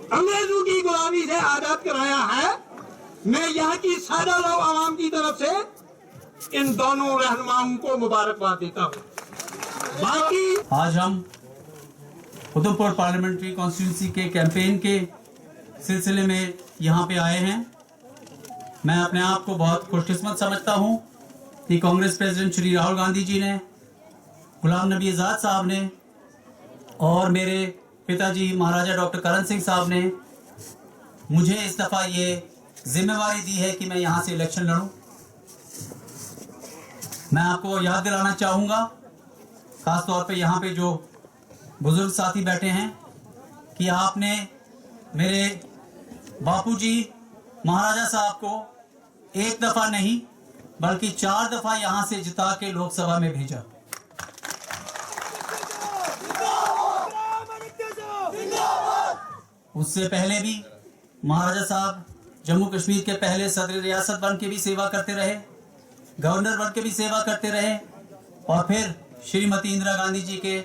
अंग्रेजों की गुलामी से आजाद कराया है। मैं यहाँ की सादा लोग आवाम की तरफ से इन दोनों रहनुमाओं को मुबारकबाद देता हूँ। बाकी आज हम उधमपुर पार्लियामेंट्री कॉन्स्टिट्यूंसी के कैंपेन के सिलसिले में यहाँ पे आए हैं। मैं अपने आप को बहुत खुशकिस्मत समझता हूँ कि कांग्रेस प्रेसिडेंट श्री राहुल गांधी जी ने, गुलाम नबी आज़ाद साहब ने और मेरे पिताजी महाराजा डॉक्टर करण सिंह साहब ने मुझे इस दफ़ा ये जिम्मेवारी दी है कि मैं यहाँ से इलेक्शन लड़ूं। मैं आपको याद दिलाना चाहूँगा, खास तौर पे यहाँ पे जो बुजुर्ग साथी बैठे हैं, कि आपने मेरे बापूजी महाराजा साहब को एक दफ़ा नहीं बल्कि 4 दफ़ा यहाँ से जिता के लोकसभा में भेजा। उससे पहले भी महाराजा साहब जम्मू कश्मीर के पहले सदर रियासत बन के भी सेवा करते रहे, गवर्नर बन के भी सेवा करते रहे और फिर श्रीमती इंदिरा गांधी जी के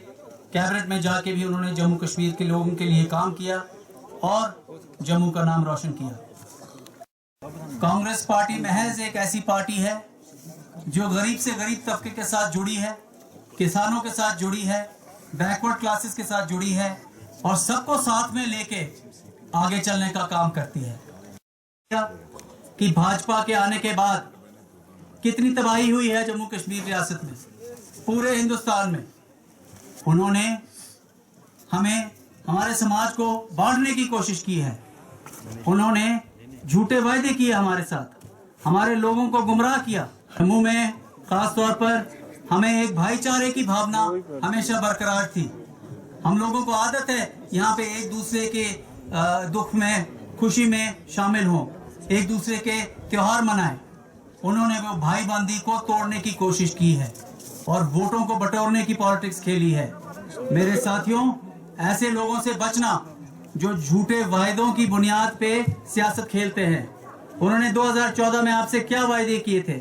कैबिनेट में जाके भी उन्होंने जम्मू कश्मीर के लोगों के लिए काम किया और जम्मू का नाम रोशन किया। कांग्रेस पार्टी महज एक ऐसी पार्टी है जो गरीब से गरीब तबके के साथ जुड़ी है, किसानों के साथ जुड़ी है, बैकवर्ड क्लासेस के साथ जुड़ी है और सबको साथ में लेके आगे चलने का काम करती है। कि भाजपा के आने के बाद कितनी तबाही हुई है जम्मू कश्मीर रियासत में, पूरे हिंदुस्तान में। उन्होंने हमें, हमारे समाज को बांटने की कोशिश की है। उन्होंने झूठे वायदे किए हमारे साथ, हमारे लोगों को गुमराह किया। जम्मू में खास तौर पर हमें एक भाईचारे की भावना हमेशा बरकरार थी। हम लोगों को आदत है यहाँ पे एक दूसरे के दुख में, खुशी में शामिल हों, एक दूसरे के त्योहार मनाएं। उन्होंने वो भाईबंदी को तोड़ने की कोशिश की है और वोटों को बटोरने की पॉलिटिक्स खेली है। मेरे साथियों, ऐसे लोगों से बचना जो झूठे वायदों की बुनियाद पे सियासत खेलते हैं। उन्होंने 2014 में आपसे क्या वायदे किए थे?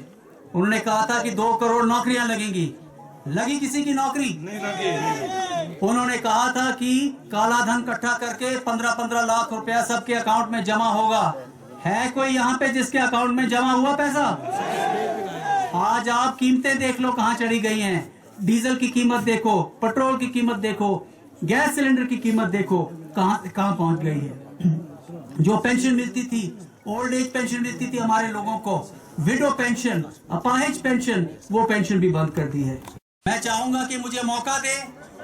उन्होंने कहा था कि 2 करोड़ नौकरियां लगेंगी। लगी किसी की नौकरी? नहीं लगी। उन्होंने कहा था कि काला धन इकट्ठा करके 15-15 लाख रुपया सबके अकाउंट में जमा होगा। है कोई यहाँ पे जिसके अकाउंट में जमा हुआ पैसा? आज आप कीमतें देख लो कहाँ चढ़ी गई हैं। डीजल की कीमत देखो, पेट्रोल की कीमत देखो, गैस सिलेंडर की कीमत देखो कहाँ पहुंच गई है। जो पेंशन मिलती थी, ओल्ड एज पेंशन मिलती थी हमारे लोगों को, विडो पेंशन, अपाहिज पेंशन, वो पेंशन भी बंद कर दी है। मैं चाहूंगा कि मुझे मौका दे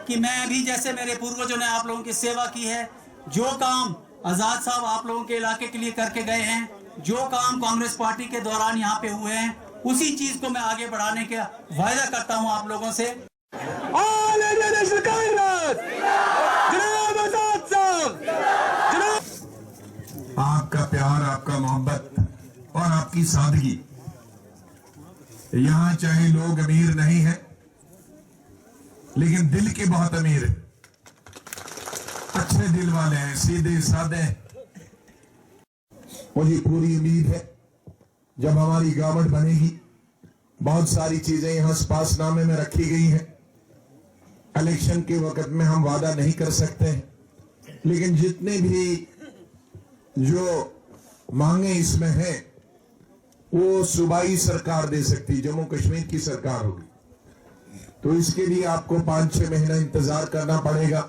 कि मैं भी, जैसे मेरे पूर्वजों ने आप लोगों की सेवा की है, जो काम आजाद साहब आप लोगों के इलाके के लिए करके गए हैं, जो काम कांग्रेस पार्टी के दौरान यहाँ पे हुए हैं, उसी चीज को मैं आगे बढ़ाने का वायदा करता हूँ आप लोगों से। आपका प्यार, आपका मोहब्बत और आपकी सादगी, यहाँ चाहे लोग अमीर नहीं है लेकिन दिल के बहुत अमीर है, अच्छे दिल वाले हैं, सीधे साधे। मुझे पूरी उम्मीद है जब हमारी गवर्नमेंट बनेगी, बहुत सारी चीजें यहाँ स्पासनामे में रखी गई हैं। इलेक्शन के वक्त में हम वादा नहीं कर सकते हैं, लेकिन जितने भी जो मांगे इसमें हैं वो सूबाई सरकार दे सकती, जम्मू कश्मीर की सरकार होगी। तो इसके लिए आपको 5-6 महीना इंतजार करना पड़ेगा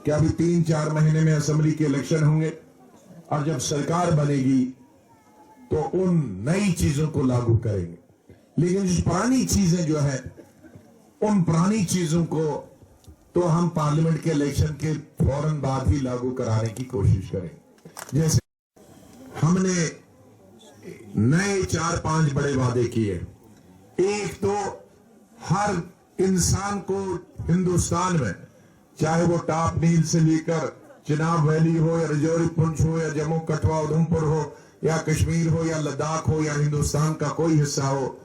कि अभी 3-4 महीने में असेंबली के इलेक्शन होंगे और जब सरकार बनेगी तो उन नई चीजों को लागू करेंगे। लेकिन जो पुरानी चीजें जो है, उन पुरानी चीजों को तो हम पार्लियामेंट के इलेक्शन के फौरन बाद ही लागू कराने की कोशिश करेंगे। जैसे हमने नए 4-5 बड़े वादे किए। एक तो हर इंसान को हिंदुस्तान में, चाहे वो टॉप नील से लेकर चिनाब वैली हो या रजौरी पुंछ हो या जम्मू कठुआ उधमपुर हो या कश्मीर हो या लद्दाख हो या हिंदुस्तान का कोई हिस्सा हो,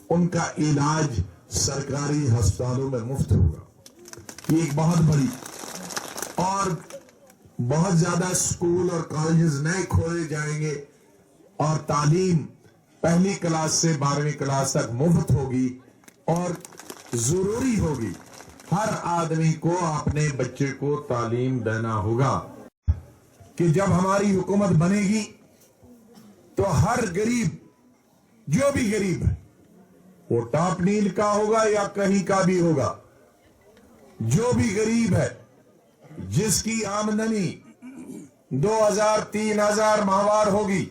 उनका इलाज सरकारी अस्पतालों में मुफ्त होगा। ये एक बहुत बड़ी, और बहुत ज्यादा स्कूल और कॉलेजेस नए खोले जाएंगे और तालीम पहली क्लास से 12वीं क्लास तक मुफ्त होगी और जरूरी होगी। हर आदमी को अपने बच्चे को तालीम देना होगा। कि जब हमारी हुकूमत बनेगी तो हर गरीब, जो भी गरीब है, वो टॉप नील का होगा या कहीं का भी होगा, जो भी गरीब है जिसकी आमदनी 2000-3000 माहवार होगी,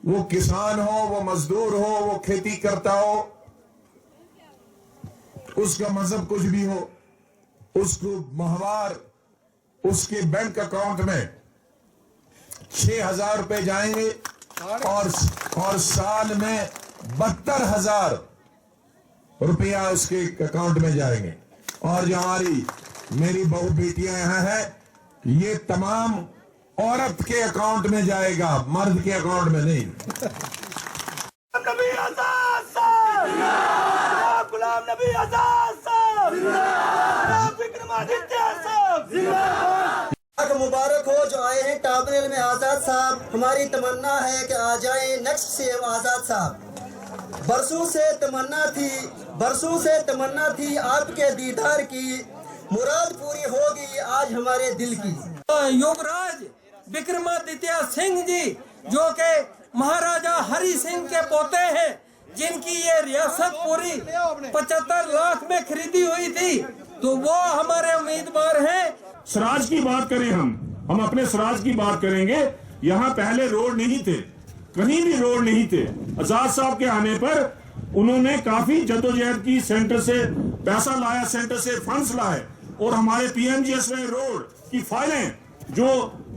वो किसान हो, वो मजदूर हो, वो खेती करता हो, उसका मजहब कुछ भी हो, उसको माहवार उसके बैंक अकाउंट में 6000 रुपए जाएंगे और साल में 72,000 रुपया उसके अकाउंट में जाएंगे। और जो हमारी मेरी बहू बेटियां यहां है, ये तमाम औरत के अकाउंट में जाएगा, मर्द के अकाउंट में नहीं। नबी आजाद साहब, गुलाम नबी आजाद साहब, विक्रमादित्य साहब, मुबारक हो जो आए हैं टॉप नील में आजाद साहब। हमारी तमन्ना है कि आ जाए नेक्स्ट सीएम आजाद साहब। बरसों से तमन्ना थी आपके दीदार की, मुराद पूरी होगी आज हमारे दिल की। युवराज विक्रमादित्य सिंह जी जो के महाराजा हरि सिंह के पोते हैं, जिनकी ये रियासत पूरी 75 लाख में खरीदी हुई थी, तो वो हमारे उम्मीदवार हैं। स्वराज की बात करें, हम अपने स्वराज की बात करेंगे। यहाँ पहले रोड नहीं थे, कहीं भी रोड नहीं थे। आजाद साहब के आने पर उन्होंने काफी जद्दोजहद की, सेंटर से पैसा लाया, सेंटर से फंड्स लाए, और हमारे पीएमजीएसवाई रोड की फाइलें जो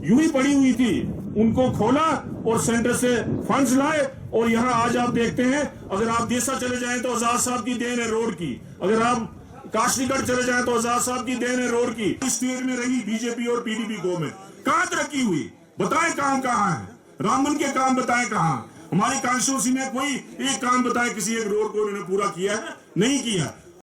यूं ही पड़ी हुई थी उनको खोला और सेंटर से फंड्स लाए। और यहाँ आज आप देखते हैं, अगर आप देसा चले जाएं तो आजाद साहब की देन है रोड की, अगर आप काशीगढ़ चले जाएं तो आजाद साहब की देन है रोड की। स्टेट में रही बीजेपी और पीडीपी गवर्नमेंट, कहां तरक्की हुई बताएं, काम कहां है? रामबन के काम बताएं कहां? हमारी कॉन्स्टिट्यूंसी में कोई एक काम बताएं, किसी एक रोड को उन्होंने पूरा किया है? नहीं किया।